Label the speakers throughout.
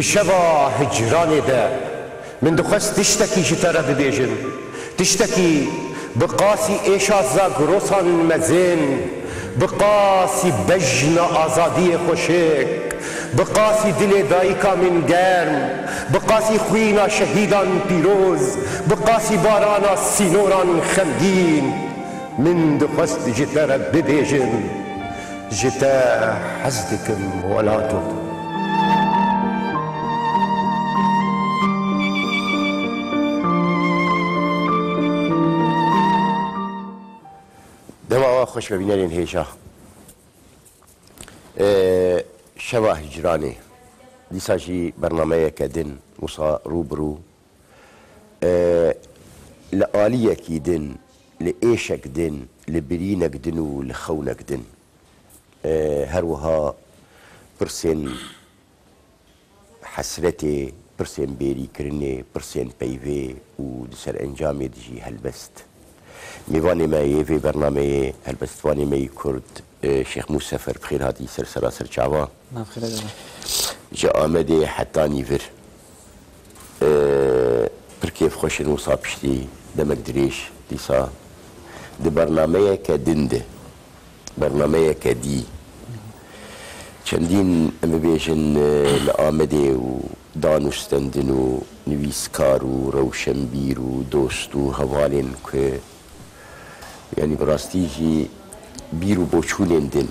Speaker 1: دشوا هجرانی ده من دخست تشتکی جتره ببیجم تشتکی بقاسی ایشا زاگروسان مزین بقاسی بجن آزادی خوشک بقاسی دل دایکا من گرم بقاسی خوینا شهیدان پیروز بقاسی بارانا سینوران خمگین من دخست جتره ببیجم جتا حزدكم ولاتو دوا خوش ببینین هیچا شبه هجرانی دیساجی برنامه کدن وصا روبرو لآلیه کی دن لإيشك دن لبرينك دن ولخونك دن هروها برسين حسرتي برسين بيري كرني برسين بيفي ودسر انجامي دجي هلبست ميواني ماي في برنامج هلبست واني ماي كرد شيخ مسافر بخير هاتي سر شعبان
Speaker 2: بخير
Speaker 1: جاء آمدي حتى نيفر بركيف خوش نوصاب شتي دمك دريش ديسا دي برنامج كدنده برنامه كدي چندین امبیشن لآمده و دانشستندن و نویسکار و روشنبیر و دوست و حوالین که یعنی براستی بیر و بوچونندن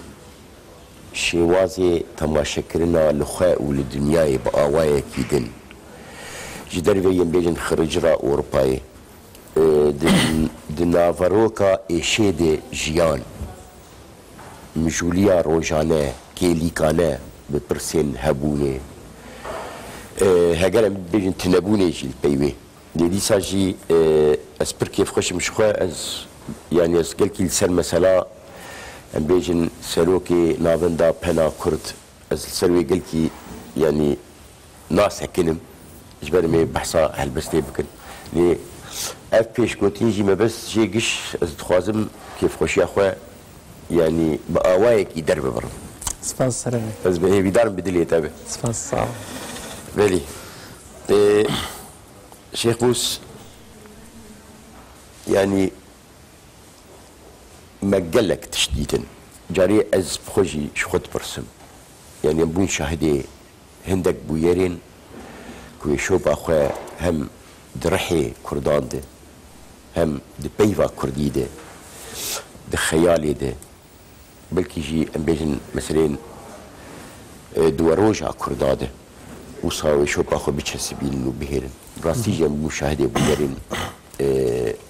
Speaker 1: شواز تماشا کرنا لخواه و لدنیای با آوائه کیدن جدر ویم بیجن خرج را اروپای دناوروکا ایشید جیان مجولیا روزانه کلیکانه بپرسین هبونه هگرم بیشتر تنبونه جیل پیوی دیدی ساجی از پر کیف خوش مشخواه از یعنی از کل کل سر مثلا ام بیشتر سروکی ناوندا پنا کرد از سروی کل کی یعنی ناس هکنم جبرمی بحثا هلبسته بکن لی اف پیش گوتین جی مبس جیگش از تخوازم کیف خوشی اخواه يعني بقوايك يدرب برضه.
Speaker 2: سپاس سلامي.
Speaker 1: بس به بيدار بدلي تابع.
Speaker 2: سپاس صعب.
Speaker 1: بلي. شيخ موس يعني مجلك تشديدا جاري از بخوجي شخط برسم يعني بون شاهدي هندك بويرين كوي شوب اخويا هم درحي كردان ده هم دبيفا كردي ده دخيالي ده بلكي جي ام بيجن مثلا دواروجا كرداده وصاوي شوب اخو بتشسبين انه بهيرن راستي جا مشاهده بويرين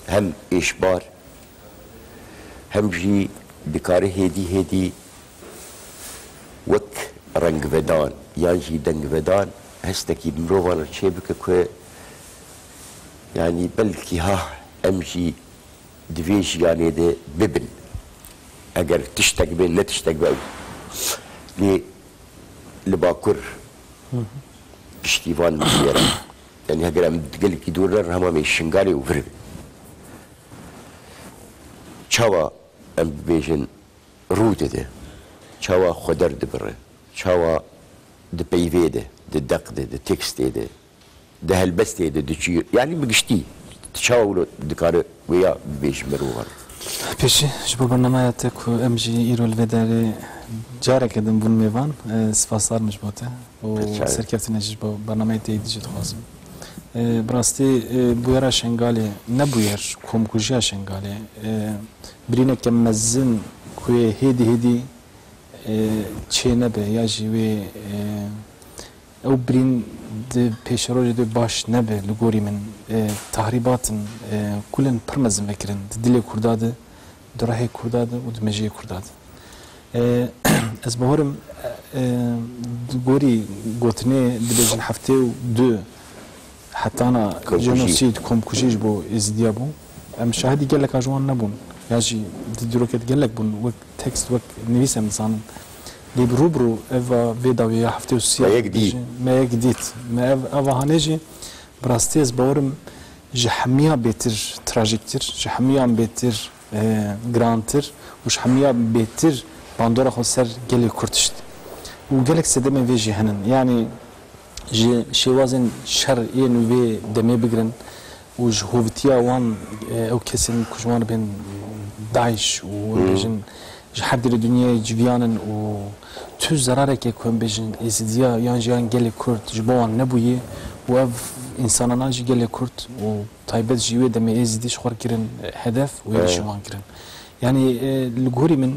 Speaker 1: هم اشبار هم جي دكاري هدي وك رنگ ودان يانجي دنگ ودان هستكي مروفانا تشيبك كو يعني بلكي ها امجي دویش یعنی ده ببن اگر تشتک بین نه تشتک باو لباکر کشتیوان میگیرم یعنی اگر هم دل کی دور هم می شنگاری و ورد چوا ام بیشن روده ده چوا خدر ده بره چوا ده پیوه ده ده دق ده تکست ده ده هلبست ده دچی یعنی بگشتی تشاولوا دكار ويا بيش مروغر
Speaker 2: پیشی جبو برنامه تکو امجی ایرو الوداری جاره کدم بون میوان سپاسدار مجبوته و سرکفتن جبو برنامه تیدی جد خواستم براستی بویرا شنگالی نبویر کمکوجیا شنگالی برینه که مزن کوی هدی چه نبه یا جیوی او برین de peşeroji de baş nebe lugori min tahribatın kulen permezin vekirin dili kurdadı durahe kurdadı u dmeji kurdadı ez bahorim gori gotne dibejin hafte u du hatana genosid komkujiş bu izdiya bu em şahidi gelek ajwan nabun yaji diroket gelek bun vek tekst vek nivisem zanın لبروبرو إذا بدأوا يحفتوا السياق ما يجديد ما إذا هنيجي براستيز بورم جحمية بيتر تراجيكتر جحمية بيتر جرانتر وجحمية بيتر باندورا خسر جالي كرتشت وجالك سدمن في جهنن يعني جي شوازن شر إن وي دمي بقرن وجهوفتيا وان أو كسن كجوان بين داعش وبيجن جحد الدنيا جبيانا و تو زرارك يكون بيجن إزديا يانجيان جالي كرد جبوان نبوي وأف إنساننا جي جالي كرد وطيبات جيوه دمي إزدي شخور كرن هدف ويشوان كرن يعني الجوري من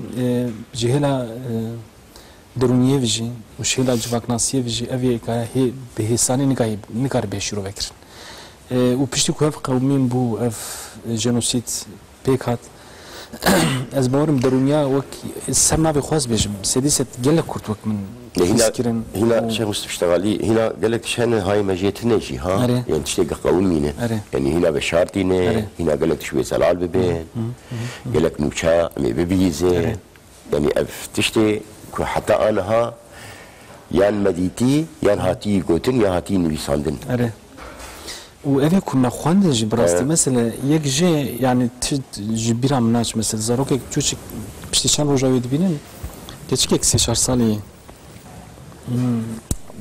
Speaker 2: جهلا درونيه فيجي وشيلا جواكناسيه فيجي أبي كهي بهساني نكار بيشرو بكر وبشتي كهف قومين بو أف جنوسيد بيكات از باورم درونیا وک سرنا بخواست بيجم سديست جلك كرت وك من
Speaker 1: هنا شيخ مستشتغالي هنا قالك شان هاي مجيتنا جي ها يعني تشتي قومينه يعني هنا بشارتينه هنا قالك شوي زلال ببين قالك نوشا مي ببيزه يعني اف تشتي حتى انا ها يان مديتي يان هاتي قوتن يا هاتي نويساندن
Speaker 2: وأبي كنا خواندج براستي مثلا يجي يعني جبيرة مناش مثلا زاروك تشوش بشتيشان رجاوي دبينن كتشكيك سيشار صالي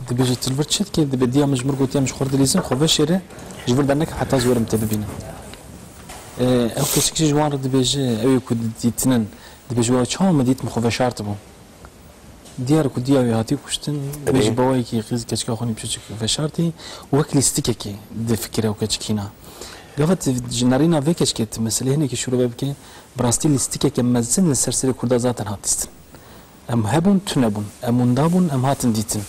Speaker 2: دبيجي تلفرتشت كي دبديا مجمر قوتيا مش خورد ليزن خوفا شيري جبر دانك حتى زورم تببينن أو كتشكي جوان دبيجي أبي كود ديتنن دبيجي واتشام مديت مخوفا شارتبو ديار كوديا وهاتي كشتن بيج بواي كي غيز كشكا خوني بشوك فشارتي وكليستيكا كي دي فكره وكشكينا قفت جنارينا فيكشكت مثلا هنا كي شروع بك براستي ليستيكا كمزن السرسري كردا ذاتن هاتستن ام هبون تنبون ام دابون ام هاتن ديتن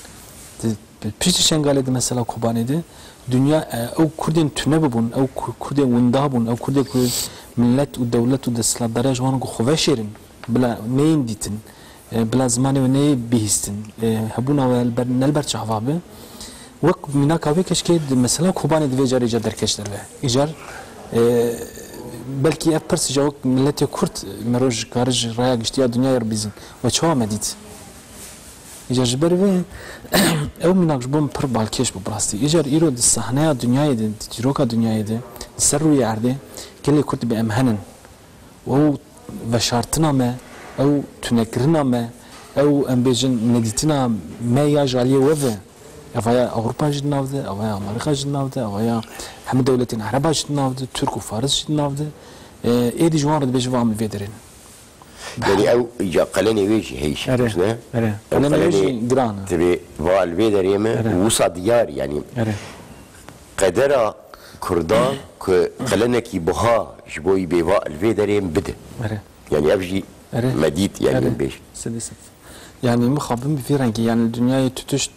Speaker 2: بيشتي شنغالي مثلا كوباني دي دنيا او كردين تنبون او كردين وندابون او كردين ملت ودولت ودسلا درج وانو خوفاشيرن بلا نين ديتن بلا زماني وني بيهستن هبونا والبر شهوابه وك منا كافي كشكي مثلا كوباني دي جاري جدر كشتر به ايجار بلكي ابرس جوك ملتي كرت مروج كارج رايا گشتيا دنيا يربيزن وچوا مديت ايجار جبر او منا جبون پر بالكيش ببراستي ايجار ايرو د صحنه دنيا دي تروكا دنيا دي سرو يعرده كل كرت بامهنن و وشارتنا ما او تنكرنا ما او امبيجن نديتنا ما يجعل وفا افايا اوروبا جناوده افايا امريكا جناوده افايا هم دولتين عربا جناوده ترك وفارس جناوده ايدي جوار بيجوا من فيدرين
Speaker 1: يعني او يا قلني ويجي هيش
Speaker 2: نه انا ويجي جرانا
Speaker 1: تبي فال فيدر يما وصا ديار يعني قدره كردان قلنكي بها جبوي بيفا الفيدرين بده يعني ابجي مديت يعني بيش
Speaker 2: سديست يعني مخابم في رنجي يعني الدنيا تتشت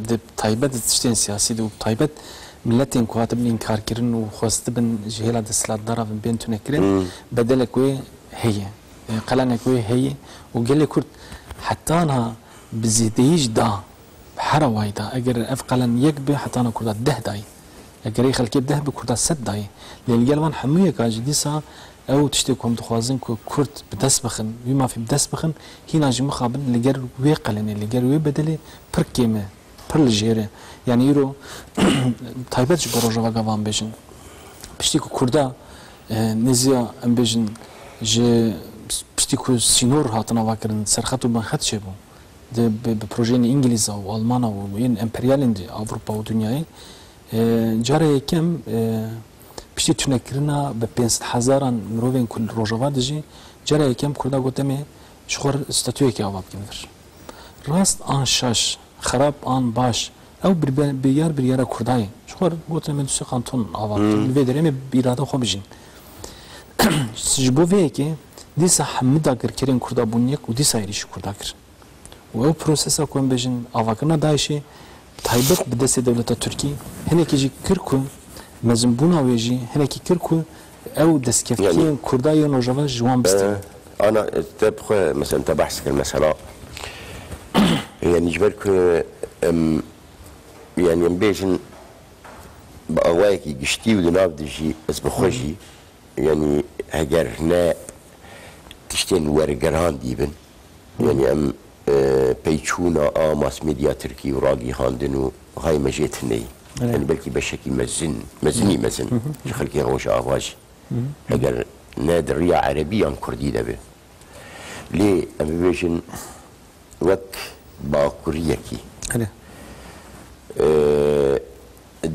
Speaker 2: دب طيبات تشتين سياسي دو طيبات ملتين كواتب انكار كرن وخواست بن جهلا دسلات ضرب بين تنكرن بدلك وي هي قلنك وي هي وقال لي كرت حتى انا بزيديج دا بحرا وايدا اجر افقلا يكبي حتى انا كرت ده داي اجر يخلك ده بكرت سد داي لان قال حميه كاجديسا او تشتكم تخوازن كرت بدس بخن بما في بدس بخن هنا جي مخابن لجر ويقلن لجر ويبدلي بركيمه برلجيره يعني يرو طيبات بروجا غاوان بيجن بشتيكو كردا نزيا ام بيجن جي بشتيكو سينور هاتنا واكرن سرخاتو بن خط شبو ده ببروجين انجليزا والمانا وين امبريالين دي اوروبا ودنياي جاره كم بشتي تنكرنا ببنست حزاران مروفين كل روجوات دجي جرى كم كردا قدامي شخور استاتوي كي عواب كنفر راست آن شاش خراب آن باش او بيار كرداي شخور قدامي دوسي قانتون عواب الفيدريمي بإرادة خو بجين سجبو فيكي ديسا حمدا كرين كردا بونيك وديسا يريش كردا كر و بروسيسا كون بجين عواقنا دايشي تايبت بدست دولة تركي هناك يجي كركو مزنبونا ويجي هناك كركو او دسكفتين يعني كرداي ونوجافا جوان بستي
Speaker 1: انا تبخ مثلا تبحث المسألة يعني جبرك يعني بيجن بأوايكي قشتي ودناف دجي اس بخوجي يعني هجرنا تشتين ورقران ديبن يعني ام بيتشونا ماس ميديا تركي وراقي هاندنو هاي مجيتني يعني بلكي بشكي مزني خلكي غوش افاج اگر نادر ريا عربي ام كردي دبه ليه ام بيجن وك باكوريكي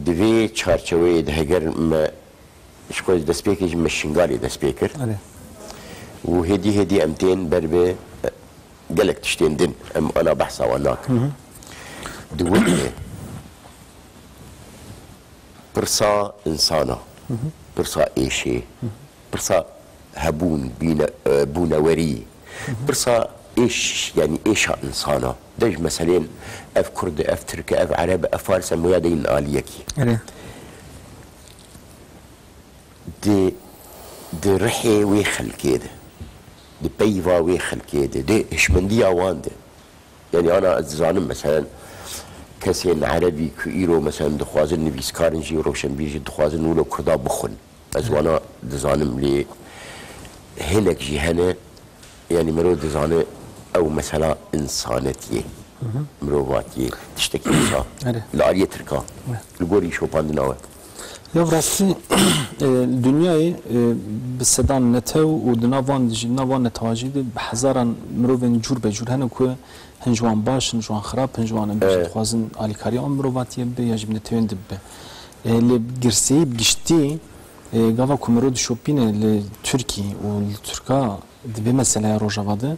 Speaker 1: دوی چارچوی ده هگر ما شکوی دست پیکر مشنگالی دست پیکر و هدی امتین بر به قالك تشتين دين انا بحث عناك دولة برصا انسانه برصا ايشي برصا هبون بونوري برصا ايش يعني ايش انسانه دج مثلا اف كرد اف ترك اف عرب اف فارس الميادين اليكي دي رحي ويخل كده دي بيفا ويخل كده دي هشمندية وانده يعني انا اتزانم مثلا كسين عربي كيرو مثلا دخوازن نفيس كارنجي روشن بيجي دخوازن ولو كردا بخن از وانا دزانم لي هنك جي هنا يعني مرو دزانه او مثلا انسانتي مرواتي تشتكي مثلا العالية تركا القوري شو باندناوه
Speaker 2: Ya rastî dünyayı bi sedan netew û di navan netewajî de bi hezaran mirovên cûr be cûr hene ku hin ji wan baş hin ji wan xirab hin ji wan em dixwazin alîkariya wan mirovatiye bibe ya ji netewên dibe lê girseyî giştî gava ku mirov dişopîne li Tirkî û li Tirka dibe meseleya Rojava de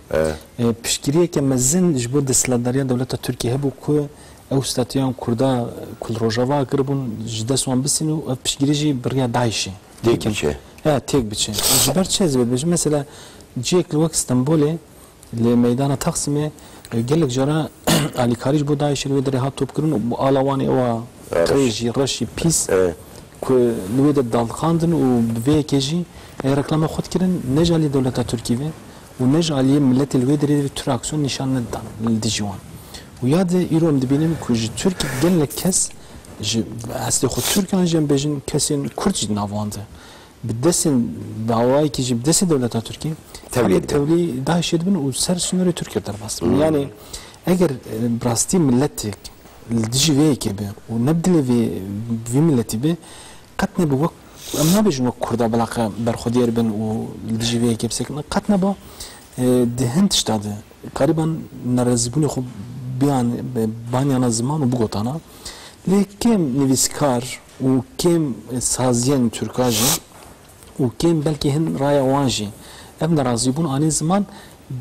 Speaker 2: piştgiriyeke mezin ji bo desthilatdariya dewleta Tirkiye hebû ku ew statiyan Kurda kul Rojava kiribûn ji dest wan bisîn û ev piştgirî jî biriya Daişê
Speaker 1: têk biçe
Speaker 2: têk biçe ji ber çi ez bêjim mesela ciyek li wek Stenbolê li meydana Taksimê gelek jara alîkarî ji bo Daişê li wê derê hat topkirin û bu ala wanê ewa qêjî reşî pîs ku li wê de dalxandin û bi vê yekê jî reklama xwe dikirin ne ji aliyê dewleta Tirkî ve û ne ji aliyê milletê li wê derê tür aksiyon nîşan nedan li dijî wan. و یاد ایران دبینیم که جی ترکی گله کس جی اصلی خود ترکان جم بجن کسی کردی نوانده بدسن باوایی که جی بدسن دولت ترکی تولی داعش بن و سر سنوری ترکیه در باست یعنی اگر براستی ملتک الدجی وی که به و نبدل وی ملتی به قط نبود وقت ام نبجن وقت کرده بلاقه برخودیر بن و الدجی وی که بسکن قط نبود دهن تشتاده قریبا نرزبونی خوب بیان بانیانا زمان و بگوتانا لیکن نویسکار و کم سازین ترکاجی و کم بلکه هن رای وانجی اب نرازی بون آنی زمان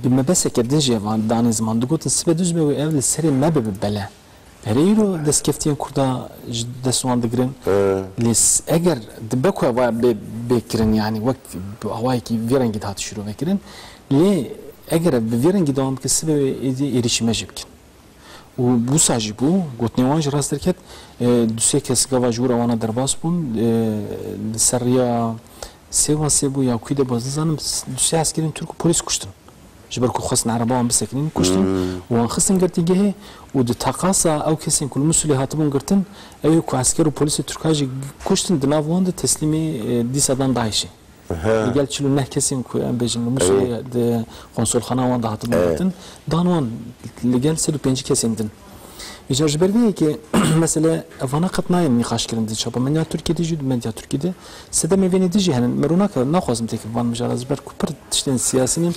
Speaker 2: بمبسه کردن جوان دانی زمان دگوتن سبه دوز به اول سری مبه بله هریرو دست کفتین کرده دستوان دگرن لیس اگر دبکو هوا بکرن یعنی وقت هوایی که ویرنگی دهات شروع بکرن لی اگر به ویرنگی دوام که سبه ایریشمه جبکن و bu sajî bû gotnewan ji rast derket dusê kes gava ji wana derbas bûn seriya sêwasê bû ya kûî de baz dizanim dusê askerên Türk û polîs kuştin ji ber ku xwestin ereba wan bisekinin kuştin û wan xistin girtîgehê û di taqasa ew kesên ku li Musulê hatibûn girtin ew ê ku asker û polîsê Türka jî kuştin di nav wan de teslîmê dîsadan Daişê gel çilû neh kesên ku em bêjin li Musulê di konsolxana wan de hatibûn girtin dan wan li gel 35 kesên din îcar ji ber vê yekê mesele evana qet nayên nîqaşkirin di çapemeniya Tirkiyeyê jî medya Tirkiyeyê sedemê vênê dijî henin me rûnaka naxwazim têkil van mijara ji ber ku pir tiştên siyasî ne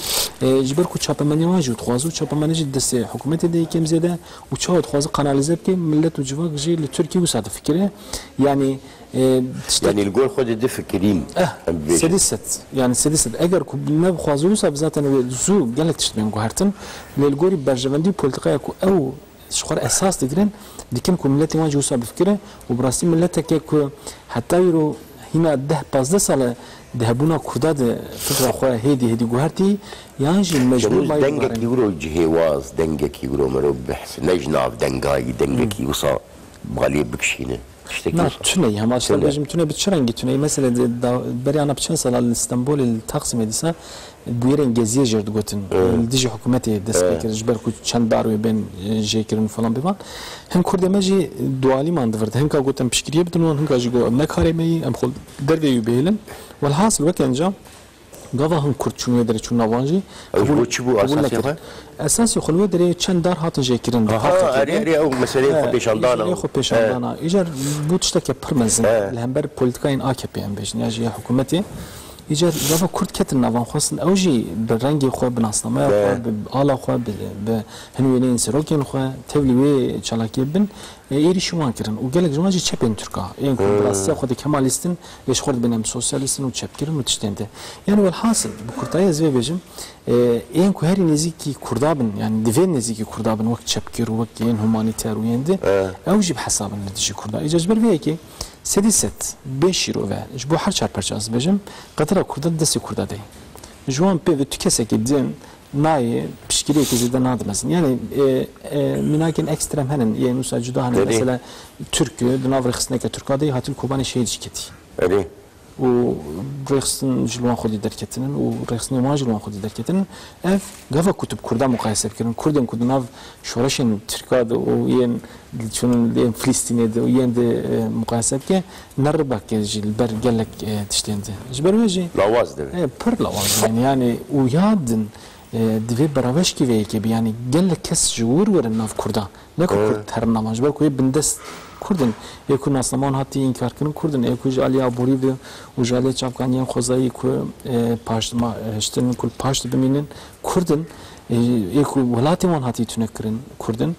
Speaker 2: ji ber ku çapemeniya wan jî dixwazu çapemenî jî destê hikûmetê de yekêm zêde û çawa dixwaze kanalize bike millet û civak jî li Tirkiye wisa difikire yani
Speaker 1: يعني الجول خد دي فكرين
Speaker 2: سدست يعني سدست اگر کو نب خوازو سب zaten زو گلک تشتمن گوهرتن للگوری برجوندی پولیتیکا کو او شخور اساس دگرن dikin ku milleti wan jusa bifkire û birastî milleteke ku heta yîro hîna 10-15 sale dehebûna Kurda de fikra xwe hêdî guhertî yan jî mecbûr bayî
Speaker 1: dengekî wiro cihêwaz dengekî wiro mirov bihs ne ji nav dengayî dengekî wisa balê bikişîne
Speaker 2: نه تونه هم اصلا بجیم تونه به چه رنگی تونه مثلا برای آن بچه سال استانبول تقسیم دیسا بویرن گزیه جرد گوتن دیجی حکومتی دست بکرد جبر کو چند باروی بین جیکرن فلان بیوان هم کرده مجی دوالی مانده ورد هم که گوتن پشکریه بدون هم که جگو نکاری می هم خود درویو بیلن والحاصل وقت انجام گاوا هم کرد چونیه داره چون نوانجی
Speaker 1: قبول چی بو اساسی خو
Speaker 2: اساسی خلوه داره چند دار هاتن جیکرن
Speaker 1: اری او مسئله خود پیشاندانا
Speaker 2: خود پیشاندانا ایجار بود شتا که پرمزن لهمبر پولیتیکاین AKP ام بجن یا جی حکومتی ایجاد رفا کرد کتن نوان خواستن اوجی به رنگ خو بناسنامه خو به آلا خو به هنوینین سروکین خو تبلیغ چالاکی بن ایری شوان کردن و گلک جماعی چپین ترکا این کمپراسیا خود کمالیستن ليش خورد بينهم سوسياليستن وتشبكرن وتشتنده يعني والحاصل بكرتاي زي بيجم این کو هری نزیکی کردابن يعني دفين نزیکی کردابن وقت تشبكر وقت ين هومانيتير وينده اوجي بحساب النتيجه كردا ايجاز برفيكي سديست بشيرو و جبو هر چار پرچاز بيجم قطره كردا دسي كردا دي جوان بي تكسك دين ناي بشكليه كزيده نادمسن يعني مناكن اكستريم هنن يعني نوسا جدا هن مثلا ترك دناف رخصنك تركادي هاتل كوباني شيء شكتي و رخصن جلوان خودی درکتنن و رخصن ما جلوان خودی درکتنن اف گفا کتب کردا مقایسه بکنن کردن کدناف شورشن ترکاد و ین چون ین فلسطینه و ین de مقایسه که نربا که جل بر گلک تشتنده جبروجی
Speaker 1: لواز ده
Speaker 2: پر لواز yani و یادن دوی براوش کی وی که yani گلک کس جور ورن ناف کردا نه کرد هر نماز بر کوی بندست کردن یکون اسلمان هاتی انکار کردن کردن یکوج علیا بوری و جالی چافکانیان خوزایی کو پاشت ما هشتن کل پاشت بمینن کردن یکو ولاتی من هاتی تونکرن کردن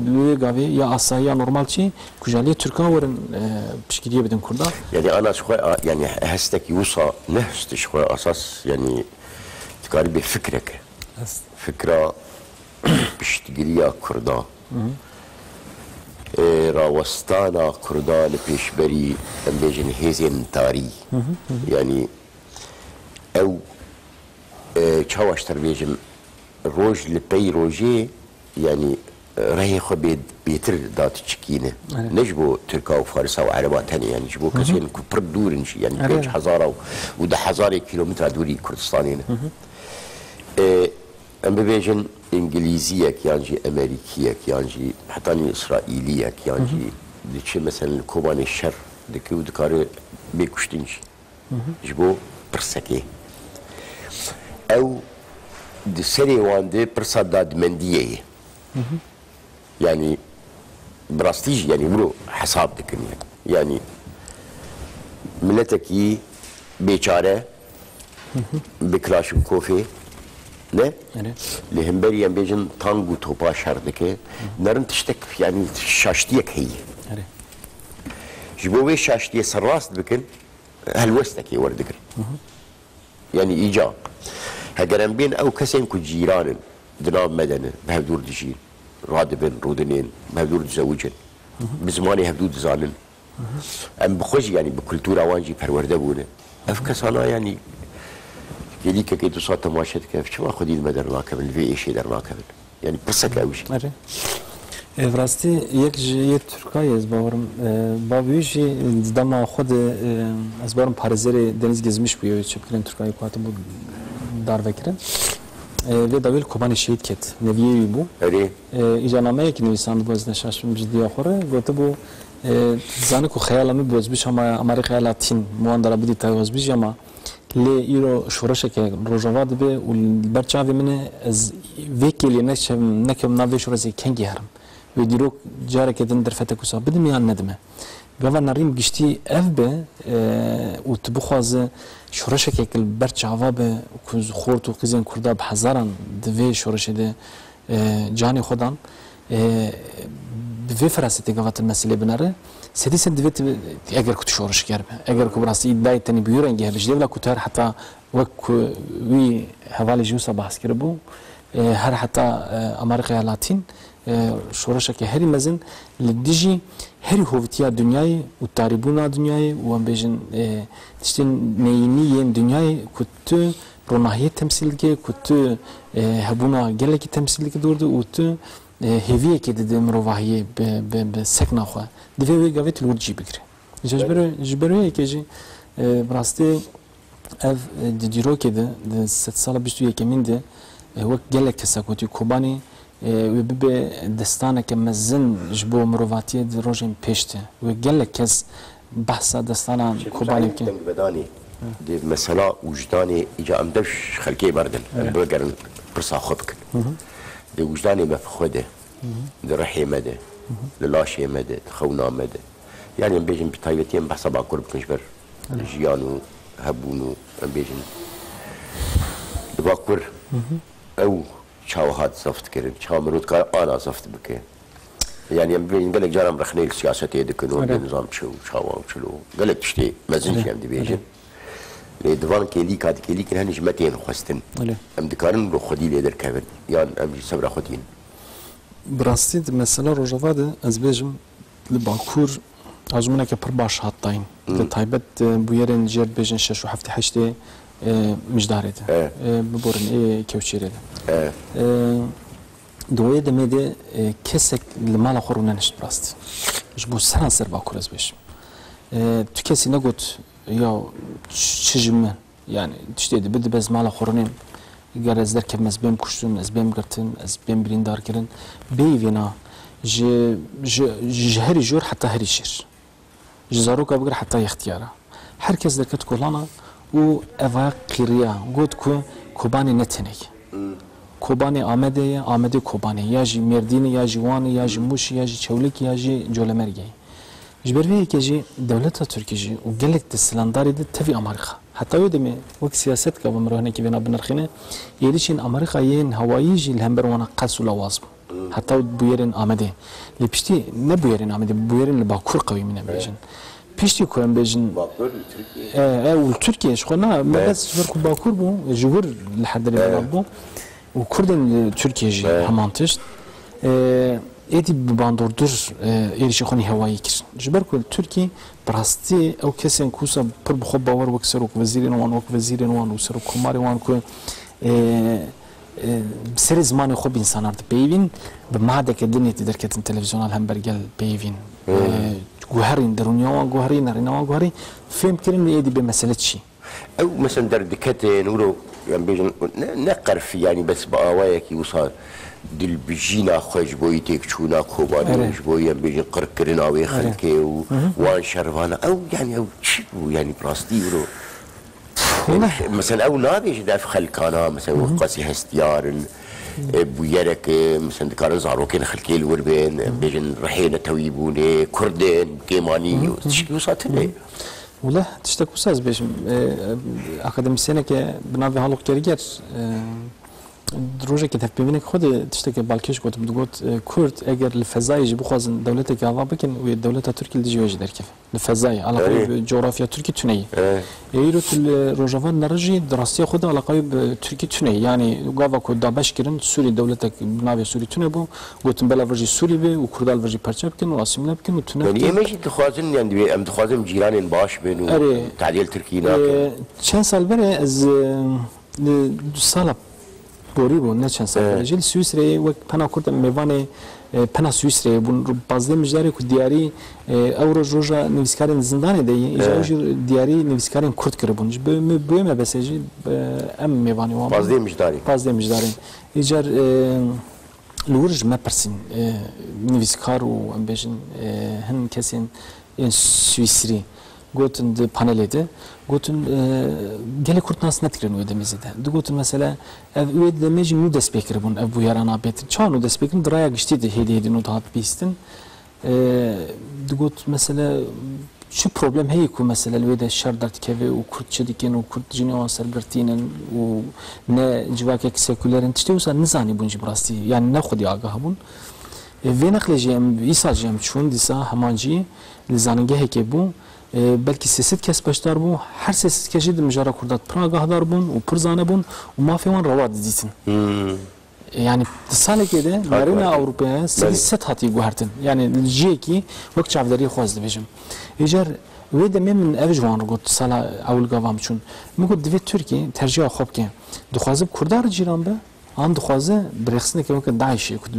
Speaker 2: لوی گاوی یا اسایی نورمال چی کجالی ترکان ورن بشکلیه بدن کردا
Speaker 1: يعني انا شوي يعني هستك يوصى نهست شوي اساس يعني تقارب فكرك فكره بشتغليا كردا راوستانا كردان بيشبري ام بيجن هيزن تاري يعني او تشاوشتر بيجن روج لبي روجي يعني راهي خو بيتر دات تشكينه نجبو تركا وفارسا وعربات هني يعني جبو كسين كبر دورنشي يعني بيج حزاره وده حزاره كيلومتر دوري كردستانين ام بيجن انجليزيه يعني امريكيه يعني حتى اسرائيليه يعني ديك مثلا كوباني الشر ديك ودكار بيكشتنج جبو برسكي او دي سري واندي برسا داد منديه يعني براستيج يعني برو حساب دكن يعني ملتكي بيچاره بكلاشن كوفي ne? Lehemberi yan bejin tangu topa şardike narın tiştek yani şaştiyek heyi. Jibo ve şaştiye sarrast bikin helwesteki wardikir. Yani ica. Hegeren bin ev kesen ku ciranın dinab medeni mevdur dijin radibin rudinin mevdur dzavujin bizmani hevdud zalin. Em bixoj yani bu kültura wanji perwerde bune. Ev kesana yani يليك كي تصات تماشيت كيف شو أخذ يد مدر راكبل في إيش يدر راكبل يعني برسك أوش.
Speaker 2: أره. فراستی یک ترکایی از باورم با ویژی دما خود از باورم پارزر دنیز گزمیش بیاید چه بکرین ترکایی قاتم بود دار وکرن و داویل کوبانی شهید کت نویی بو.
Speaker 1: أره.
Speaker 2: ایجانامه یک نویسان باز نشاشم جدی آخره گفته بو زانی کو خیالمی باز بیش اما امری خیالاتین مواندرا بدی تاوز بیش اما لی ایرو شورش که روزواد به و برچاوی منه از وکیلی نکم نوی شورزی کنگی هرم و دیرو جاره که دن در فتح کسا بدم یا ندمه گوه نریم گشتی اف به و تبخواز شورش که کل برچاوا به کز خورد و قیزن کرده بحزاران دوی شورش ده جانی خودان به فراستی گوات المسئله بناره سدي سد فيت اگر كنت شورش كرب اگر كبراسي داي تاني بيورن جه بجدي ولا كنت حتى وك وي حوالي جوسا بحث كربو هر حتى امريكا لاتين شورش كهري مزن لديجي هري هوفتيا دنياي وتاريبونا دنياي وان بيجن تشتين نينيين دنياي كنت روناهيه تمثيل كنت هبونا جلك تمثيل دورد وت هیویه که دیدم مروحیه به سکنا خواه دیوی گاویت لورجی بگیره. جبرویه که جی براستی اف دیرو که ده 7 سال بیشتر یکمین ده وقت گله کساکوتی کوبانی و به دستانه که مزن جبو مروحاتی دروجین پیشته و گله کس بحث دستانه کوبانی که.
Speaker 1: بدانی ده مثلا وجدانی ایجا امدش خلکی بردن بگرن برسا خوب کن. ده وجداني مفخده ده رحي مده للاشي مده خونا مده يعني بيجن بتايبتين بحسب عقرب كنشبر جيانو هبونو ام بيجن باكور او شاوهات زفت كرن شامرود كار انا زفت بك يعني ام بيجن قالك جارم رخني السياسه يدكنون النظام شو شاوا شلو قالك تشتي مازنش ام بيجن لدوان كيلي كاد كيلي كان هنج متين خستن ام دكارن رو خدي ليدر كابن يعني ام صبر خدين
Speaker 2: براستي مثلا روجافاد از بيجم لباكور ازمنه که پر باش هاتاین که تایبت بویرن جرد بیشن شش و هفته هشته مجداره ده ببرن کوچیره ده دویه دمیده کسک لمال خورونه نشد براست جبو سنا سر باکور از بیش تو کسی نگوت یا چجمن يعني تشتيد بدي بس مال خورنين قال از درك مز بهم كشتن از بهم قرتن از بهم بريندار كرن بيفينا ج هري جور حتى هري شير جزاروك بقر حتى اختياره هركز دركت كولانا و اوا قيريا قلت كو كوباني نتني كوباني آمده كوباني ياجي مردين ياجي وان ياجي موش ياجي چولك ياجي جولمرگي جبروي كجي دولتا تركيجي وقالك دسلانداري ده تفي امريكا حتى يدمي وك سياست كا بمرهنه كي بنا بنرخينه يليشين امريكا ين هوايجي الهمبر وانا قص لوازم حتى بويرن آمده لبشتي نبويرن آمده بويرن لباكور قوي من بيجن بيشتي كون بيجن
Speaker 1: باكور تركيا
Speaker 2: والتركيا شخنا ما بس جبر باكور بو جور لحد اللي بو وكردن تركيا جي همانتش ایدی باندوردر ایرشی خونی هوایی کر. جبر کل ترکی براستی او کسی انکوسا پر بخوب باور وکسر و وزیر نوان و وزیر نوان و سر و کماری وان که بسر زمان خوب انسان ارد بیوین به معده که دنیا تدر کتن تلویزیونال هم برگل بیوین گوهرین درونیا و گوهرین نرین و گوهری فهم کردن ایدی به مسئله چی؟
Speaker 1: او مثلا در دکته نورو يعني بيجن نقرف يعني بس بقوايا كي وصار دل بيجينا خوش بوي تكشونا كوبان بوي بيجن قركرنا ويخلكي وان شروانا او يعني او شو يعني براستي ورو مثلا او نادي جدا في خلكانا مثلا قاسي هستيار بويرك مثلا كارن زاروكين خلكي الوربين بيجن رحينا تويبوني كردين كيماني وصاتني
Speaker 2: ولا تشتكو ساز بيش اكاديميسينه که بناوی هالوق کریگر دروجه که تفبیمینه خود تشتكي بالكيش قلت بتقول كرد اگر الفضاء يجي بخوازن دولتك هذا بكن والدولة تركيا اللي جوج دركه الفضاء على قريب جغرافيا تركي توني يروت الروجافان نرجي دراسيه خدها على قريب تركي توني يعني قاوا كود باش كرن سوري دولتك بناوي سوري توني بو قلت بلا فرجي سوري بي وكردال فرجي بارچه بكن واسيملا بكن وتوني
Speaker 1: يعني ماشي تخوازن يعني ام تخوازن جيران باش بين تعديل تركينا
Speaker 2: چند سال بره از دو سال بوری بود نه چند سال جل سوئیسری و پناه کرد میوان پناه سوئیسری بون بازده مجداری که دیاری اوروج روزا نویسکارن زندانی دی اجازه دیاری نویسکارن کرد کرد بونج به ما بسیجی ام میوانی وام بازده مجداری اجار لورج ما پرسین نویسکار و ام بیشن هن کسین سوئیسری قلتن ده panelede قلتن gele kurt nas netkirin ödemizi de. Qultun mesela ev ödemeci nu despekir bun ev bu yarana bet. Çanu despekin draya geçti de hediye nu da bistin. Qult mesela şu problem hey ku mesela öde şardart keve u kurtçı diken u kurtcini o sergartinen u ne civak ek sekülerin işte usa nizani bunji brasti yani ne khudi agah bun. Ve naklejem isajem çun disa hamanci nizange heke bu belki sesit kes başlar bu her sesit keşid mecara kurdat pragahdar bun u pırzane bun u mafyaman ravad ditin yani salekede marina Avrupa'ya set hati guhartin yani jeki vakt çavdari khwaz dibejim ejer ve de min evjwan got sala awul gavam çun mugo divi Türkiye tercih xob ki dukhazib kurdar jiran be عن دخوازه برخصنا كمان كداعش كنت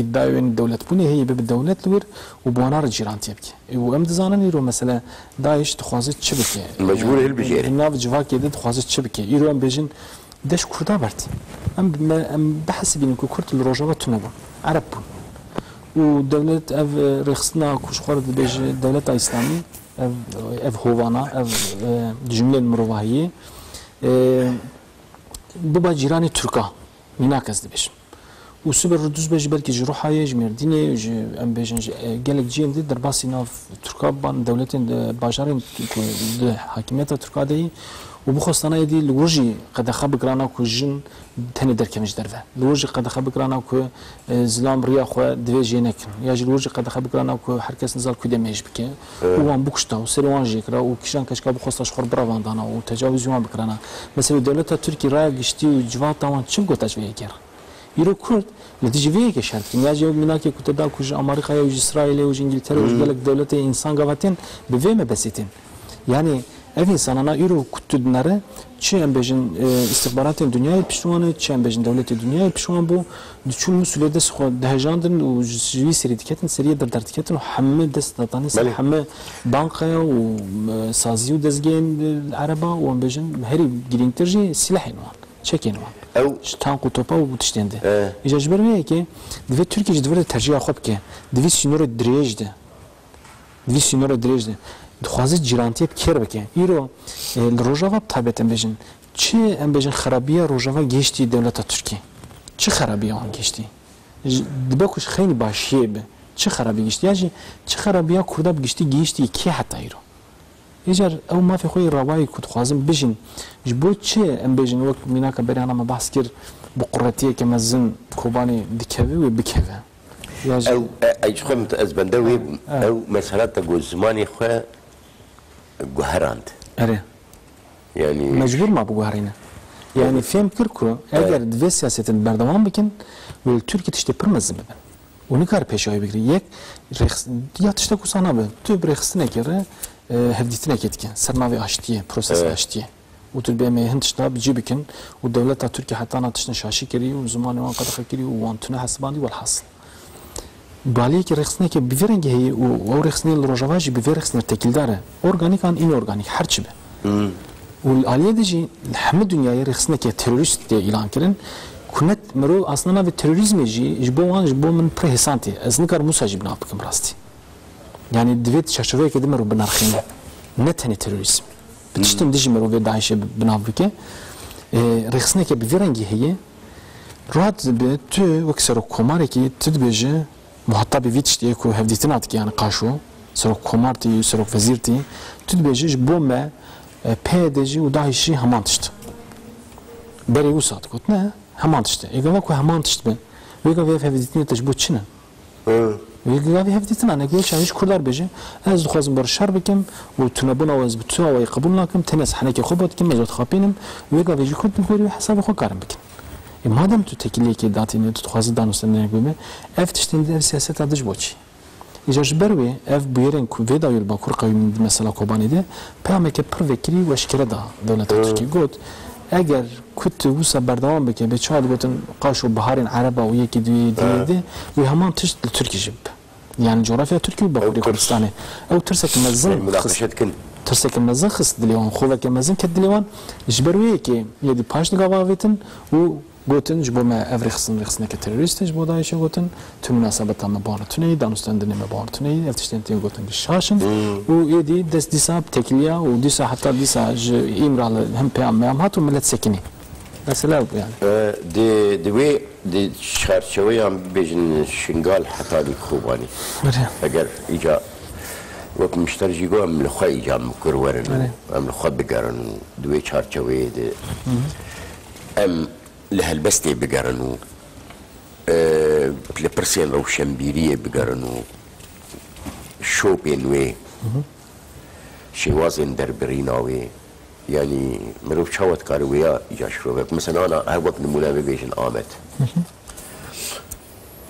Speaker 2: إدعوا إن الدولة بني هي بالدولة لور وبونار الجيران تبكي وأم دزانا يرو مثلا داعش دخوازه تشبكي
Speaker 1: مجبور هل بيجي
Speaker 2: الناف جواك يد دخوازه تشبكي يرو أم بيجن داش كردا برت أم بحسب إنه كرت الرجوة تنبو عرب ودولة أف رخصنا كوشخور بيج دولة إسلامي أف هوانا أف جملة مروهية ببا جيراني تركا minakaz dibêjim وسبر ردوز بيجي بلكي جروح هاي مرديني ام بيجن قالك جيم دي درباسي ناف تركابان دولتين باجارين حاكمية تركادي وبخصنا يدي الوجي قد خاب قرانا كوجن تاني دركه مش درفه الوجي قد خاب قرانا كو زلام ريا خو دفيجينك يا جي الوجي قد خاب قرانا كو حركه نزال كو دميج بك وان بوكشتا وسيروان جيكرا وكشان كشكا بخصتا شخور براوان دانا وتجاوز يوم بقرانا مثلا الدوله التركي راي قشتي وجوات طوان تشم قوتاش فيكر يرو كرد لتجي فيك شرط يا جي مناكي كنت دا كوج امريكا وج اسرائيل وج انجلترا وج قالك دوله انسان قواتين بفيما بسيتين يعني ev insanına euro kutudunları çiğen bejin istihbaratın dünyayı pişmanı çiğen bejin devleti dünyayı pişman bu düşünmüş sürede sıkı dehajandın o jüvi seri diketin seriye derdiketin hamme dest datanı hamme bankaya o saziyo dezgin araba o bejin heri girintirci silahın var çekin var tank topa o tiştendi icacber mi ki dve Türkiye dve tercih yapıp ki dve sinore drejde دخوازی جیرانتی بکر بکه ایرو روجاوا تابت امبیجن چه امبیجن خرابیه روجاوا گشتی دولت ترکی چه خرابیه آن گشتی دبکوش خیلی باشیه به چه خرابی گشتی یعنی چه خرابیه کرداب گشتی کی حتی ایرو ایجار او ما فی خوی روایی کد خوازم بیجن جبو چه امبیجن وقت مینا کبری انا ما بحث کر بقرتیه که مزن کوبانی دکوه و بکوه
Speaker 1: او ایج خواه متأزبنده وی او مسئله تا زمانی خواه جوهراند.
Speaker 2: أري.
Speaker 1: يعني
Speaker 2: مجبور ما بجوهرينه. يعني فهم كركو أجر دفع سياسة البردوام بكن والتركي تشتي برمز بدن. ونكار بيشاي بكري يك رخص يا تشتكو صنع به تو برخصنا كره هفديتنا كتكن سرناوي أشتيه بروسس أشتيه وتربيه ما هندشتا بيجي بكن والدولة التركية حتى أنا تشنا شاشي كري وزمان وان قد خكري وانتنا حسباندي والحصل. بالي که رخصنه که بیرنگی هی و رخصنه الروجاواجی بیرخصنه تکیلداره ارگانیک آن این ارگانیک هر چی به و العالیه دیجی همه دنیای رخصنه که تروریست اعلان کردن کنت مرو اصلا به تروریسم جبو من پرهسانتی از نکار موساجی بنا بکم راستی یعنی دوید شاشوه که مرو بنارخینه نه تنی تروریسم بتشتم دیجی مرو به داعش بنا بکه رخصنه که بیرنگی هی راد به تو وکسر کوماری که تدبیجه محتاج بيتش تيكو هفديتنات يعني قاشو سرق كومارتي سرق وزيرتي تدبيجيش بوما بيدجي ودايشي همانتشت بري وسات قلت نه همانتشت يقول لك همانتشت بن ويقول في هفديتني تجبوت شنو ويقول في هفديتنا انا قلت عايش كردار بيجي از دخوازم برشار بكم وتنبونا واز بتوع ويقبلنا كم تنس حنكي خبط كم مزود خابينم ويقول في كنت بقولي حساب خو كارم بكم madem tu tekiliye ki datini tu xwazı danustan nekbime ev tiştinde ev siyaset adıç boçi İcaj berwe ev buyeren ku veda yol bakur qawim mesela kobanide pameke per vekri ve şkere da devlet Türkiye got eğer kut vusa berdavam beke be çad gotun qaşu baharin araba ve yeki diyedi ve hemen tişt Türkiye jib yani coğrafya Türkiye bakuri Kürdistan'ı ev tırsek mezin ترسك مزن خص دليوان خوفك مزن كدليوان جبروي كي يدي باش نغاويتن و قوتن جبو ما افريخسن كتيروريست جبو دايش قوتن تو مناسبة ما بارتوني دانوستاندني ما بارتوني افتشتنتين قوتن بالشاشن و يدي دس ديسا بتكليا و ديسا حتى ديسا امرال هم بيام مام هاتو ملت سكني مثلا يعني
Speaker 1: دي وي دي شارشوي ام بيجن شنغال حتى دي خوباني اگر ايجا وقت مشترجي جو ام لخوي جام كرورن ام لخو بقرن دوي چارچوي دي ام لهالبستي بقرنو لبرسين لو شمبيريه بقرنو شوبينوي شوازن دربريناوي يعني مروف شاوت كارويا يجاشروك مثلا انا هر وقت نمولا بيجن آمد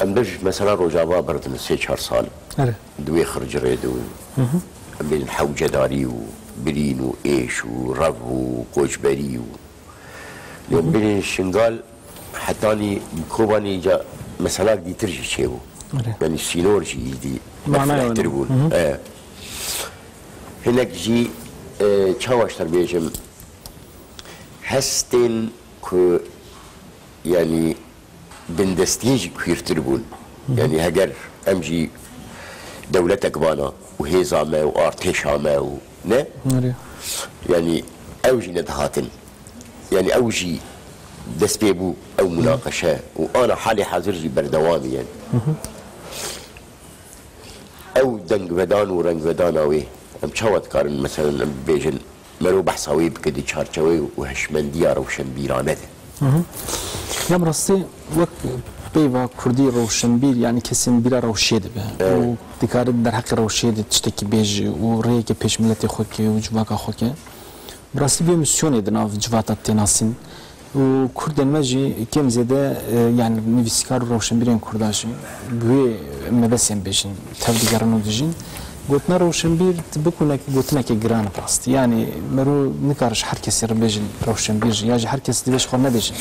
Speaker 1: ام دج مثلا روجابا بردن 3-4 سال دوي خرج ريدو بين حوجة داري وبرين وإيش ورغ وكوشبري اليوم بين الشنغال حتاني كوباني جا مسألة دي ترجي شيء يعني سينور جي دي معناه تربون هناك جي تشاوش تربيجم هستين كو يعني بندستيجي كوير تربون يعني هجر امجي دولتك بانا وهيزا ما وارتيشا ما نه يعني اوجي ندهاتن يعني اوجي دست پێ بوو ئەو مناقەشە و ئانا حالی حاضرژی بەردەوامی یان ئەو دەنگڤەدان و ڕەنگڤەداناوێ ئەم چاوە دکارن مەسەلەن ئەم بێژن مەرۆ بەحساوی بکردی چارچەوەی و هەشمەندیە ڕەوشەنبیرانەدە
Speaker 2: یا بڕاستی وەک پێیوا کوردی ڕەوشەنبیر یعنی کەسێن بیرە ڕەوشێ دەبێ و دەکارێت دەرحەقی ڕەوشێ تشتێکی بێژێ و ڕێیەکی پێشملەتی خۆکێ و جوواکە خۆکێ بڕاستی بێ مسیۆنێ دەناو جواتە تێناسین و کوردن مەژی کێم زێدە یعنی نویسکار و ڕەوشەنبیرێن کورداشی بوێ مەبەسێن بێژین تەودیگەڕن و دژین گوتنە ڕەوشەنبیر گوتنێکی گرانە ڕاستی یعنی مەرۆ نکارش هەر کەسی ڕبێژن ڕەوشەنبیر یاژی هەر کەس دەبێش خۆ نەبێژن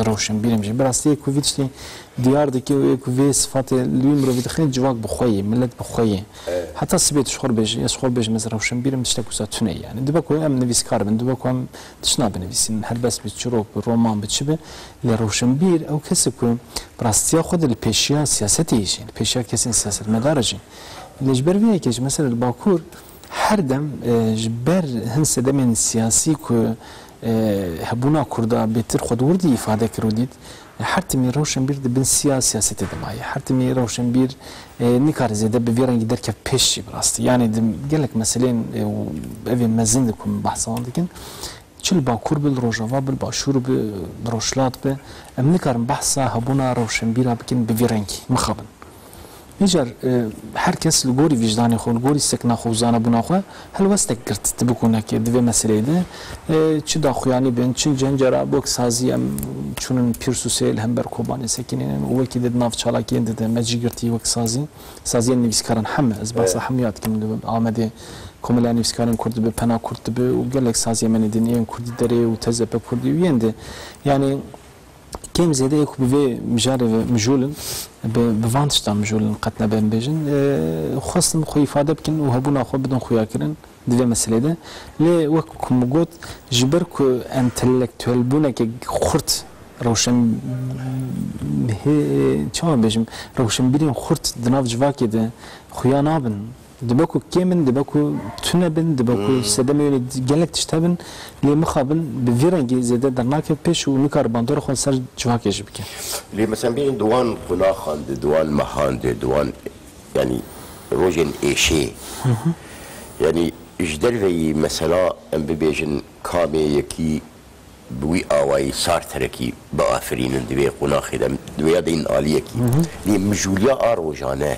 Speaker 2: ڕەوشەنبیرم ژی بەڕاستی کوڤید شتی دیار دەکێ و کوڤێ سفاتێ لوی مرۆڤی دەخێن جوواک بخۆیە ملت بخۆیە حتا سبێت شخۆر بێژی ئەس خۆر بێژ مەز ڕەوشەنبیرم تشتێک وسا تونە یعنی دبەکۆ ئەم نویسکار بن دبەکۆ ئەم تشنا بنویسین هەر بەس بێت چرۆک ڕۆمان بچ بێ لە ڕەوشەنبیر ئەو کەسێک کو بڕاستیە خۆ لە پێشیە سیاسەتی ژین پێشیە کەسین سیاست مەدارەژین لەژبەر وەیەکێش مەسەر باکوور هەردەم ژبەر هەن سەدەمێن سیاسی کو هەبوونا کووردا بێتر خۆدوردی ئیفادە کرد و دیت هەرتمی ڕەوشەنبیر دەبن سیاسەتی دەمایە هەرتمی ڕەوشەنبیر نیکار زێدە بە ڤێڕەنگی دەرکە پێشی بڕاستی یعنی گەلێک مەسەلێن ئەوێ مەزن دەکوم بەحسەوان دەکەن چل باکوور بل ڕۆژەوا بل باشوور بە ڕۆژلات بە ئەم نکارم بەحسا هەبوونا ڕەوشەنبیرا بکەن بە ڤێڕەنگی مخەبن اینجار هر کس لگوری وجدانی خود لگوری سکنا خوزانه بناخوا هل وستک کرد تبکونه که دوی مسئله ده چه داخویانی بین چه جنجرا بوک سازی ام چونن پیرسوسیل هم بر کوبانی سکنین و وکی دد ناف چالاکی دد مجیگرتی وک سازی نویسکاران همه از باس همیات کم دو آمده کاملا نویسکاران کرد به پنا کرد به و گلک سازی من دنیای کردی داره و تزپ کردی وینده یعنی كم زيادة يكو بفي مجارب مجولن بفانتشتان مجولن قتنا بين بيجن خاصة خو إفادة بكن وهبونا خو بدون خويا كرن دفي مسألة ده لي وكو كمجود جبركو انتلكتوال بونا كي خرط روشن چه بيجم روشن بيرين خرط دناف جواكي ده خويا نابن دبکو کمن دبکو تونبن دبکو سدمیونی گلک تشتبن لی مخابن بفیرنگی زده در ناک پیش و نکار باندور خون سر جواکیش بکن.
Speaker 1: لی مثلا بین دوان قناخاند دوان مهاند دوان یعنی روزن ایشی یعنی اجدر وی مثلا ام ببیجن کامی یکی بوی آوای سار ترکی با آفرین دوی قناخی دم دوی دین عالیه کی لی مجولیا آروجانه.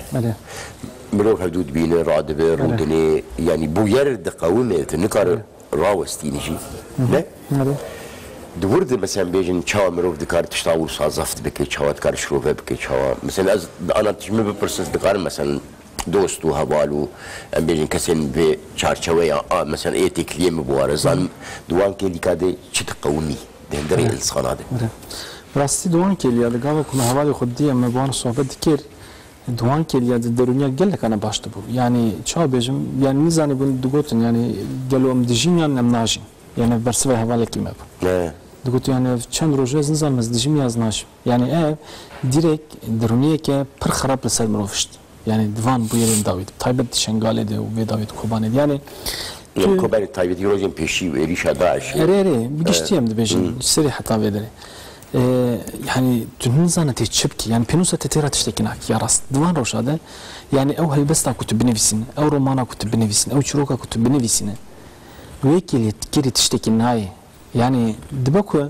Speaker 1: مروف حدود بینه رادبه رودنه یعنی بویر دقاونه تنکار راوستینی جی نه دورد مثلا بیجن چا مروف دکار تشتاور سازفت بکی چا دکار شروفه بکی چا مثلا از انا تجمع بپرسس دکار مثلا دوست و حوالو ام بیجن کسین به چارچوه یا مثلا ایتی کلیم بوارزان دوان که لیکاده چی تقاونی دهندری السخاناده
Speaker 2: راستی دوان که لیاده گاوه کنه حوالی خودی اما بوان صحبت دکر دوان که لیاد درونیا گل کنه باشته بود یعنی چه بیشم یعنی میزانی بون دوگوتن یعنی گلوم دژیم یا نمناجیم یعنی برسه حواله کی مب دوگوت یعنی چند روز از نزان مز دژیم یا ناش یعنی direkt درونیه که پر خراب رسد مروفشت یعنی دوان بویرین داوید تایبت شنگاله ده و داوید کوبانه یعنی
Speaker 1: کوبانه تایبت یروزن پیشی و ریشه داعش
Speaker 2: اره بیشتیم دبیجن سری حتا بدره يعني تنزانة تشبكي يعني بينوسة تتيرا تشتكيناك يا راس دوان روشادة يعني أو هالبستا كتب بنفسنا أو رومانا كتب بنفسنا أو شروكا كتب بنفسنا ويكي اللي تكيري تشتكيناي يعني دبكو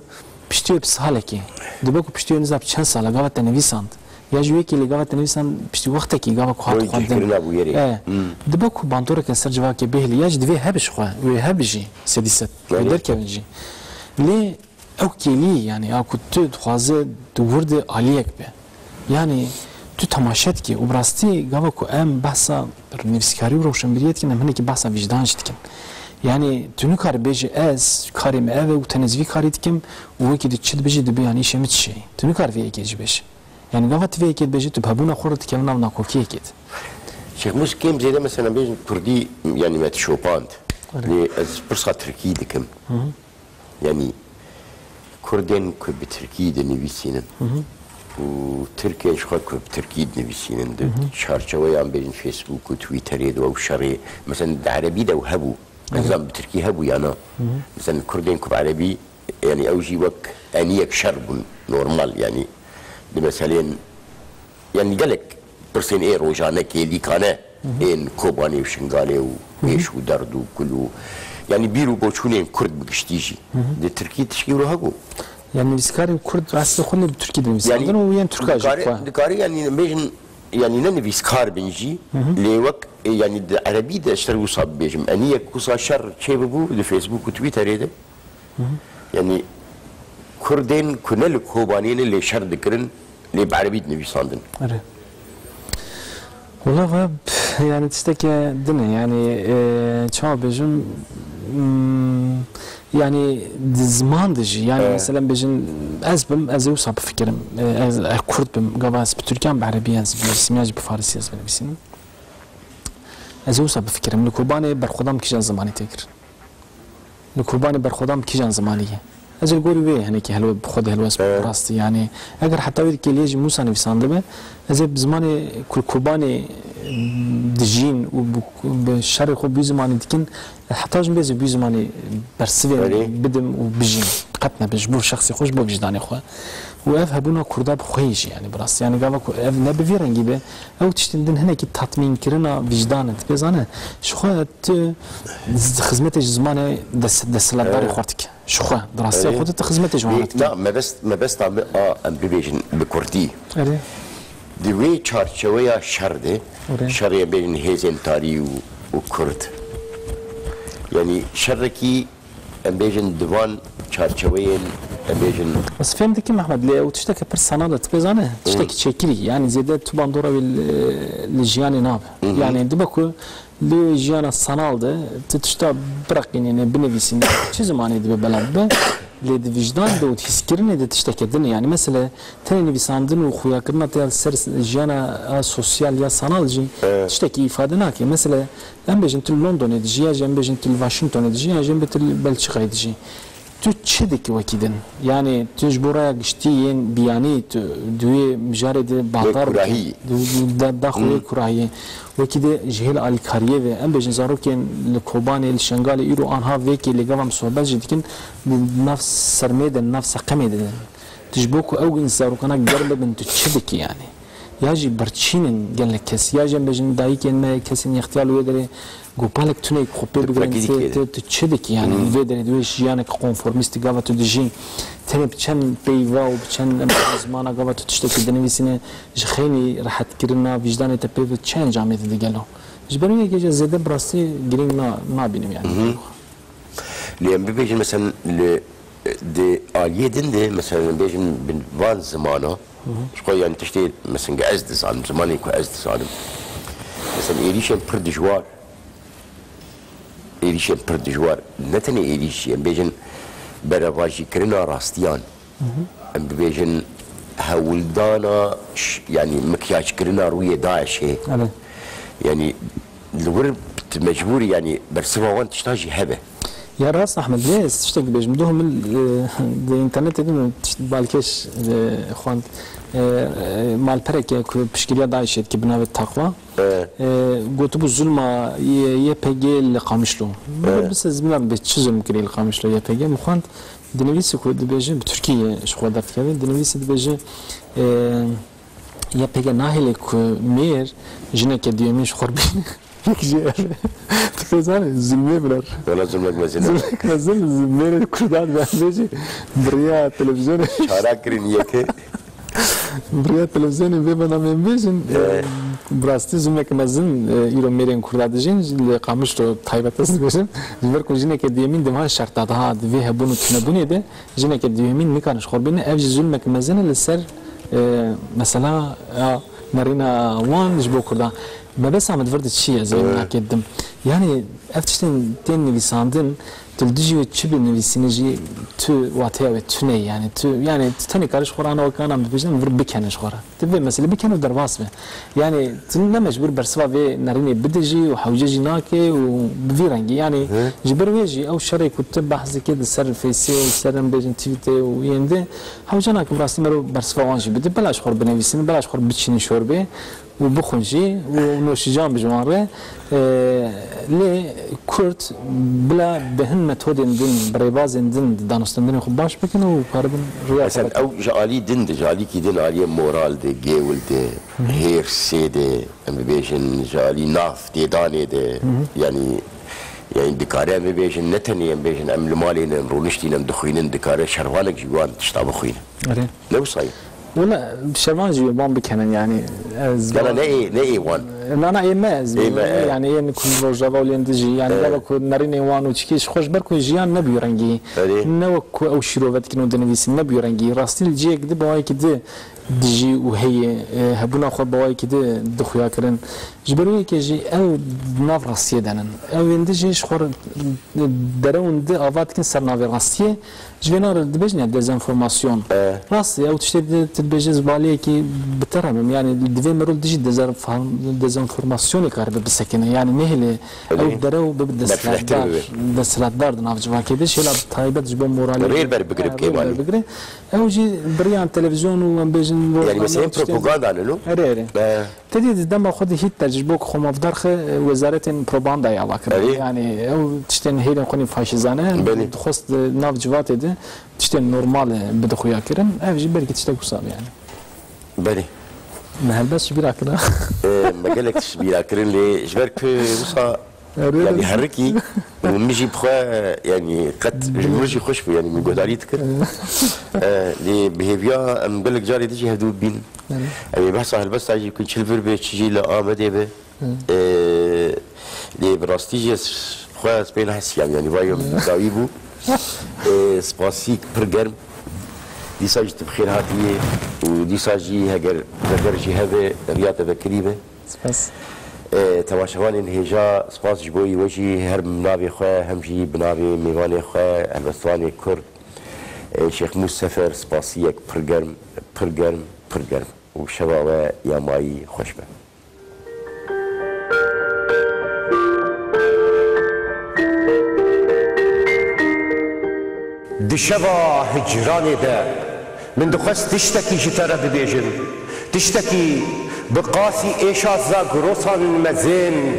Speaker 2: بشتوي بسهالكي دبكو بشتوي نزاب چند سالة قاوة تنفساند يا جويكي اللي قاوة تنفساند بشتوي وقتكي قاوة كوحات خواندن دبكو باندورة كنسر جواكي بهلي ياج دوي هبش خواه ويهبجي سديست ودركا بنجي ليه او کلی یعنی اكو تو خوازه دورد عالیک به یعنی تو تماشات کی و براستی گاوا کو ام بحثا نفسکاری و روشنبریت کی نمونه کی بحثا وجدان شتکم یعنی تو نکار بیج از کاری ما و تنزوی کاری دکم و کی دچید بیج دبی یعنی شمت شی تو نکار وی کی بیج yani gavat ve ki beji tu babuna khurd kemna na koki kit
Speaker 1: Şeyh Mus kim zede mesela bejin Kurdi yani met Chopin li az pırsa Türkiye dikim yani Kurdin ku bi Türkiye de nevisinin و Türkiye şu ku bi Türkiye de nevisinin de çarçava yan bejin Facebook و Twitter و şari mesela Arabi de habu nizam bi Türkiye habu yana mesela Kurdin ku Arabi يعني أوجي وك أنيك شرب نورمال يعني مثلا يعني قالك برسين إيه روجانا كيلي كان إن كوباني وشنغالي وإيش ودرد وكله يعني بيرو بوشونين كرد بقشتيجي دي تركي تشكيلو هاكو
Speaker 2: يعني بيسكاري كرد راس خلني بتركي ده بيسكاري يعني وين تركاجي
Speaker 1: دكاري يعني بيجن يعني نن بيسكار بنجي لوك يعني عربي ده اشتروا صاب بيجم اني كوسا شر شيء ببو ده فيسبوك وتويتر ده يعني كردين كنل كوبانين اللي شر ذكرن اللي بعربي نبي صاندن
Speaker 2: والله غاب يعني تشتكي دنا يعني شو بيجم يعني زمان دجي يعني مثلا بيجن ازبم ازو صاب فكرم از كرد بم قباس بتركيان بعربي از بسمياج بفارسي از بنبسين ازو صاب فكرم لكوباني برخدام كيجان زماني تكر لكوباني برخدام كيجان زمانيه اجل قولي ويه هنيك هلو بخد هلو اسمه راستي يعني اگر حتى ويد كي ليجي موسى نفسان دبه ازي بزماني كل كوباني دجين وبالشر خو بيزماني دكن حتى جنب بيزو بيزماني برسيفي بدم وبجين قتنا بجبور شخصي خوش بو وجداني خو واف هبونا كردا بخويش يعني براس يعني قالك اف نبي في رنجي به او تشتندن هناك تطمين كرنا وجدان تبزانه شو خدمه زمانه دس لداري خورتك شو دراسه خودت خدمه جوانتك
Speaker 1: لا ما بس تعمل بيجن بكردي دي وي تشارشويا شرده شريه بين هيزن تاري وكرد يعني شركي بيجن دوان تشارشوين بيجن
Speaker 2: بس فهمتك محمد ليه وتشتكي برسانه تبزانه تشتكي تشكيلي يعني زيادة تباندورا بالجياني ناب يعني دبكو لو جيانا الصنال ده تشتا برق يعني بنفسين شو زمان دي بلعب لید وجدان دو تحسکرنه ده تشتکه دنیا يعني مثلا تاني بيساندن وخويا كرنا تال سر جانا سوسيال يا سانال جي تشتكي إفادة ناكي مثلا أم بيجن تل لندن دجي يا جنب بيجن تل واشنطن دجي يا جنب تل بلجيكا دجي تو تشدك وكيدن يعني تجبرا قشتين بياني دوي مجرد بازار داخل كراهية وكده جهل الكارية و ام بيجن زارو كان لكوباني الشنغالي ايرو انها ويكي اللي قام صحبات جدكن بنفس سرميدن نفس قميدن تجبوكو او زارو كان قرب بنت تشدك يعني ياجي برتشينن قال لك كس ياجي بيجن دايك ان كسن يختال ويدري قوبالك توني كوبي بغرين تشدك يعني ويدري دويش يعني كونفورميست قاوة تدجين تاني بچن بيوا وبچن زمانا قاوة تشتكي دنويسينه جخيني راح تكرنا وجداني تبيو چن جامعة دقالو جبرني يجي زيادة براسي جرين ما بينم يعني
Speaker 1: لأن بيجن مثلا دي آلية دي مثلا بيجن بنوان زمانه شقول يعني تشتي مثلا قعزد ظالم زماني يكون عزد ظالم مثلا إيريشن برد جوار إيريشن برد جوار نتني إيريشن بيجن برواجي كرنا راستيان أم بيجن هولدانا يعني مكياج كرنا روية داعش هي يعني الورب مجبور يعني برسمة وان تشتاجي هبه
Speaker 2: يا راس احمد ليش تشتكي بيجمدوهم الانترنت دي بالكش اخوان مال برك بشكل داعش كي بناء التقوى قلت بو الظلمه يبيجي اللي قامشلو بس زمان بتشزم كري اللي قامشلو يبيجي مخوان دنيسي كو دبيجي بتركيا شو قدرت كده دنيسي دبيجي يبيجي ناهلك مير جنك ديوميش خربين تفزان زلمه بلر
Speaker 1: ولا زلمه مزنا
Speaker 2: زلمه مزنا زلمه كردان بهجي بريا تلفزيون
Speaker 1: شاركرين يكه
Speaker 2: بريا تلفزيون بيبنا من بيجن براستي زلمه مزن يرو ميرين كردادجين اللي قامش تو تايبتس بيجن زمر كوجينه كديمين دما شرطات ها دي هبونو تنبوني ده جينه كديمين ميكانش خربين اف زلمه مزن للسر مثلا نارينا وان جبو كردان ما بس عم تفرد شيء زي ما قدم يعني افتشتن تين نفساندن تلدجي وتشبي نفسينجي تو واتيا توني يعني تو يعني تاني كارش خورانه وكان عم بيجن فر بكنش خورا تبي مثلا بكنو درباس يعني تنا مجبور برسوا في ناريني بدجي وحوججي ناكي وبفيرنجي يعني جبر ويجي او شري كتب بحث كده سر فيسي سر بيجن تيفيتي وينده حوجناك براسي مرو برسوا وانجي بدي بلاش خور بنفسين بلاش خور بتشيني شوربه وبخنجي ونوشجان بجواره لي كرت بلا بهن متودین دین برایبازین دین دانستندن خوب باش بکن و کاربن روی
Speaker 1: مثلا او جالی دین ده جالی کی دین عالی مورال ده گیول ده هیرسی ده ام بیشن جالی ناف ده دانه ده yani dikare mi bejin neteni bejin em limalin rونشتين دخوينن dikare şervanık jiwan tiştabı خوين ne sayı
Speaker 2: ولا شرمان جي بام بكنن يعني
Speaker 1: لا ne وان
Speaker 2: انا ايماز يعني يعني كل روجا ولين دجي يعني لا كو نريني وان وتشكيش خوش بركو جيان نبيورنجي نوكو او شروبت كنو دنيس نبيورنجي راستيل جيك دي باي كده دجي وهي هبونا خو باي كده دخويا كرن جبروي كيجي او ناف راسيه دنن او اندجي شخور درون دي افات كن سر ناف راسيه جوينار دبجنا ديزانفورماسيون راسي او تشتي تبجز بالي كي بترمم يعني دفي مرول دجي ديزانفورماسيون كارب بسكنه يعني نهله او درو ببدسلات دار ناف جوا كده شيلا تايبت جبو مورالي
Speaker 1: ريل بر بقرب كيماني
Speaker 2: او جي بريان تلفزيون وبجن
Speaker 1: يعني مثلا بروباغندا له
Speaker 2: اري تدي دم خد هيت تجربه خو مفدرخ وزاره بروباغندا يا واكر يعني او تشتن هيلن خوني فاشيزانه خص ناف جوات دي تشتن نورمال بدخويا كرن اف جي بركي تشتك وصاب يعني
Speaker 1: بلي
Speaker 2: ما هلبس شبيرا كده
Speaker 1: ما قالك شبيرا كرن لي جبرك وصا يعني حركي ومشي بخوا يعني قد جمرجي خوش يعني من قدالي تكر لي بهيفيا ام قال لك جاري تجي هدو بين يعني بحث على البس تاجي كل شلفر بتجي لا امده به لي براستيجي خوا سبين حسيام يعني بايو داويبو سباسيك برجرم دي ساجي بخير هاتيه ودي ساجي هجر جي هذا رياضه بكريبه
Speaker 2: بس
Speaker 1: تماشاوان هجا سپاس جبوی وجی هر منابی خواه همجی بنابی میوانی خواه البستوانی کرد شیخ مصطفر سپاسیک پرگرم و شبابه یامایی خوش به
Speaker 3: دشبا هجرانی ده من دخست تشتکی جتره ببیجن تشتکی بقاسي إيشازا غروسان مزين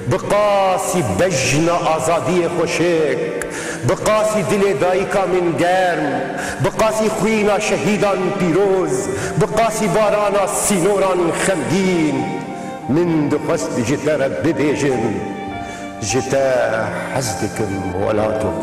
Speaker 3: بقاسي بجن آزادي خوشك بقاسي دل دايكا من گرم بقاسي خوينا شهيدان بيروز بقاسي بارانا سينوران خمگين من دخست جتر ببيجن جتا حزدكم ولاتم